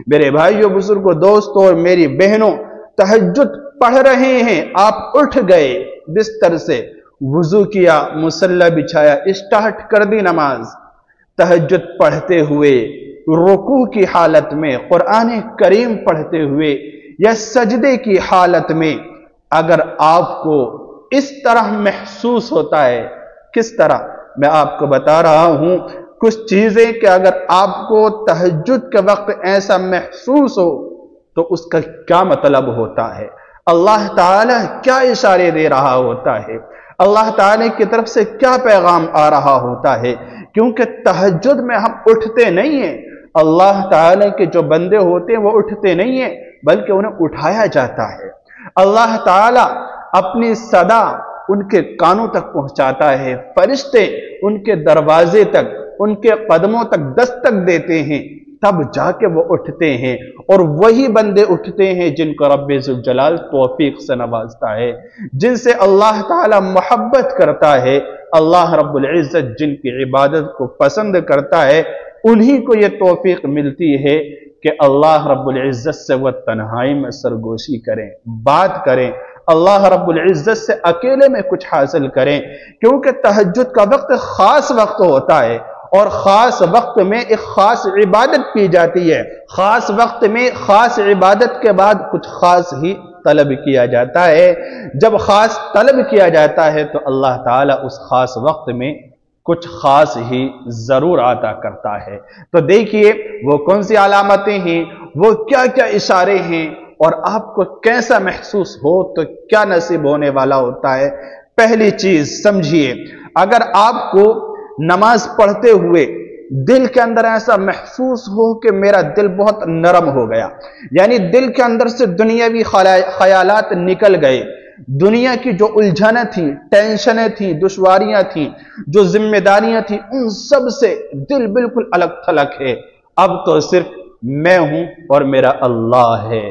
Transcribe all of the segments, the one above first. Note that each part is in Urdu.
میرے بھائیوں بزرگوں دوستوں اور میری بہنوں، تہجد پڑھ رہے ہیں، آپ اٹھ گئے بستر سے، وضو کیا، مصلی بچھایا، اسٹارٹ کر دی نماز، تہجد پڑھتے ہوئے رکوع کی حالت میں، قرآن کریم پڑھتے ہوئے یا سجدے کی حالت میں اگر آپ کو اس طرح محسوس ہوتا ہے، کس طرح میں آپ کو بتا رہا ہوں کچھ چیزیں کہ اگر آپ کو تہجد کے وقت ایسا محسوس ہو تو اس کا کیا مطلب ہوتا ہے، اللہ تعالیٰ کیا اشارے دے رہا ہوتا ہے، اللہ تعالیٰ کی طرف سے کیا پیغام آ رہا ہوتا ہے، کیونکہ تہجد میں ہم اٹھتے نہیں ہیں، اللہ تعالیٰ کے جو بندے ہوتے ہیں وہ اٹھتے نہیں ہیں بلکہ انہیں اٹھایا جاتا ہے، اللہ تعالیٰ اپنی صدا ان کے کانوں تک پہنچاتا ہے، فرشتے ان کے دروازے تک، ان کے قدموں تک دستک دیتے ہیں، تب جا کے وہ اٹھتے ہیں، اور وہی بندے اٹھتے ہیں جن کو رب ذوالجلال توفیق سے نوازتا ہے، جن سے اللہ تعالی محبت کرتا ہے، اللہ رب العزت جن کی عبادت کو پسند کرتا ہے، انہی کو یہ توفیق ملتی ہے کہ اللہ رب العزت سے وہ تنہائی میں سرگوشی کریں، بات کریں، اللہ رب العزت سے اکیلے میں کچھ حاصل کریں، کیونکہ تہجد کا وقت خاص وقت ہوتا ہے، اور خاص وقت میں ایک خاص عبادت کی جاتی ہے، خاص وقت میں خاص عبادت کے بعد کچھ خاص ہی طلب کیا جاتا ہے، جب خاص طلب کیا جاتا ہے تو اللہ تعالیٰ اس خاص وقت میں کچھ خاص ہی ضرور عطا کرتا ہے۔ تو دیکھیے وہ کون سی علامتیں ہیں، وہ کیا کیا اشارے ہیں، اور آپ کو کیسا محسوس ہو تو کیا نصیب ہونے والا ہوتا ہے۔ پہلی چیز سمجھیے، اگر آپ کو نماز پڑھتے ہوئے دل کے اندر ایسا محسوس ہو کہ میرا دل بہت نرم ہو گیا، یعنی دل کے اندر سے دنیاوی خیالات نکل گئے، دنیا کی جو الجھنیں تھیں، ٹینشنیں تھیں، دشواریاں تھیں، جو ذمہ داریاں تھیں، ان سب سے دل بالکل الگ تھلگ ہے، اب تو صرف میں ہوں اور میرا اللہ ہے،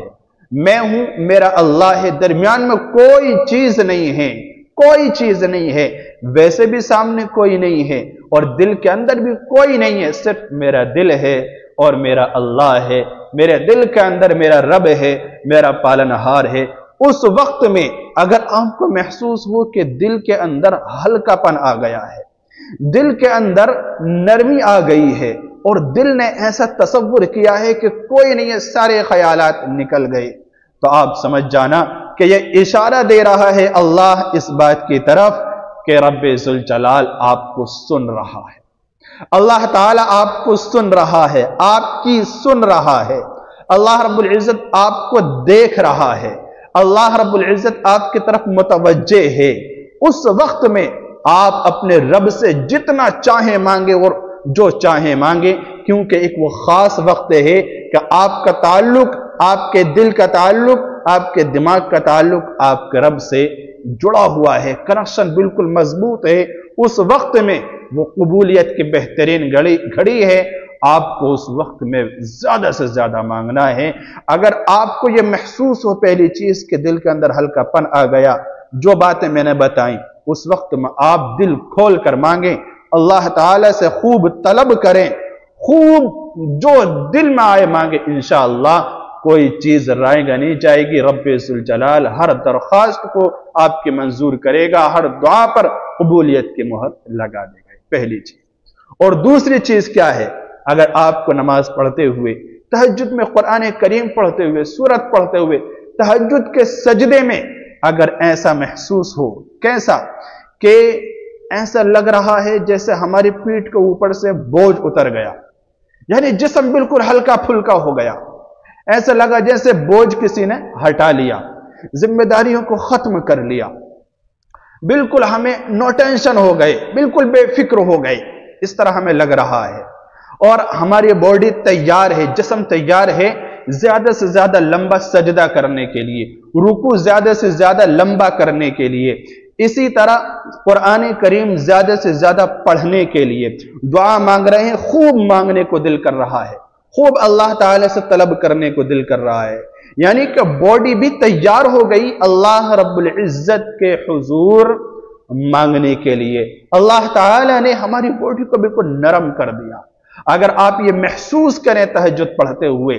میں ہوں میرا اللہ ہے، درمیان میں کوئی چیز نہیں ہے، کوئی چیز نہیں ہے، ویسے بھی سامنے کوئی نہیں ہے اور دل کے اندر بھی کوئی نہیں ہے، صرف میرا دل ہے اور میرا اللہ ہے، میرے دل کے اندر میرا رب ہے، میرا پالنہار ہے۔ اس وقت میں اگر آپ کو محسوس ہو کہ دل کے اندر ہلکا پن آ گیا ہے، دل کے اندر نرمی آ گئی ہے، اور دل نے ایسا تصور کیا ہے کہ کوئی نہیں ہے، سارے خیالات نکل گئے، تو آپ سمجھ جانا کہ یہ اشارہ دے رہا ہے اللہ اس بات کی طرف کہ رب ذوالجلال آپ کو سن رہا ہے، اللہ تعالیٰ آپ کو سن رہا ہے، آپ کی سن رہا ہے، اللہ رب العزت آپ کو دیکھ رہا ہے، اللہ رب العزت آپ کی طرف متوجہ ہے۔ اس وقت میں آپ اپنے رب سے جتنا چاہیں مانگے اور جو چاہیں مانگے، کیونکہ ایک وہ خاص وقت ہے کہ آپ کا تعلق، آپ کے دل کا تعلق، آپ کے دماغ کا تعلق آپ کے رب سے جڑا ہوا ہے، کنیکشن بالکل مضبوط ہے، اس وقت میں وہ قبولیت کی بہترین گھڑی ہے، آپ کو اس وقت میں زیادہ سے زیادہ مانگنا ہے۔ اگر آپ کو یہ محسوس ہو پہلی چیز کہ دل کے اندر ہلکا پن آ گیا، جو باتیں میں نے بتائیں، اس وقت میں آپ دل کھول کر مانگیں، اللہ تعالیٰ سے خوب طلب کریں، خوب جو دل میں آئے مانگے، انشاءاللہ کوئی چیز رائے گا نہیں جائے گی، رب ذوالجلال ہر درخواست کو آپ کی منظور کرے گا، ہر دعا پر قبولیت کی مہر لگا دے گا، پہلی چیز۔ اور دوسری چیز کیا ہے، اگر آپ کو نماز پڑھتے ہوئے، تہجد میں قرآن کریم پڑھتے ہوئے، سورت پڑھتے ہوئے، تہجد کے سجدے میں اگر ایسا محسوس ہو، کیسا کہ ایسا لگ رہا ہے جیسے ہماری پیٹھ کے اوپر سے بوجھ اتر گیا، یعنی جسم بالکل ہلکا پھلکا ہو گیا، ایسا لگا جیسے بوجھ کسی نے ہٹا لیا، ذمہ داریوں کو ختم کر لیا، بالکل ہمیں نو ٹینشن ہو گئے، بالکل بے فکر ہو گئے، اس طرح ہمیں لگ رہا ہے، اور ہماری باڈی تیار ہے، جسم تیار ہے زیادہ سے زیادہ لمبا سجدہ کرنے کے لیے، رکوع زیادہ سے زیادہ لمبا کرنے کے لیے، اسی طرح قرآن کریم زیادہ سے زیادہ پڑھنے کے لیے، دعا مانگ رہے ہیں، خوب مانگنے کو دل کر رہا ہے، خوب اللہ تعالی سے طلب کرنے کو دل کر رہا ہے، یعنی کہ باڈی بھی تیار ہو گئی اللہ رب العزت کے حضور مانگنے کے لیے، اللہ تعالی نے ہماری باڈی کو بالکل نرم کر دیا۔ اگر آپ یہ محسوس کریں تہجد پڑھتے ہوئے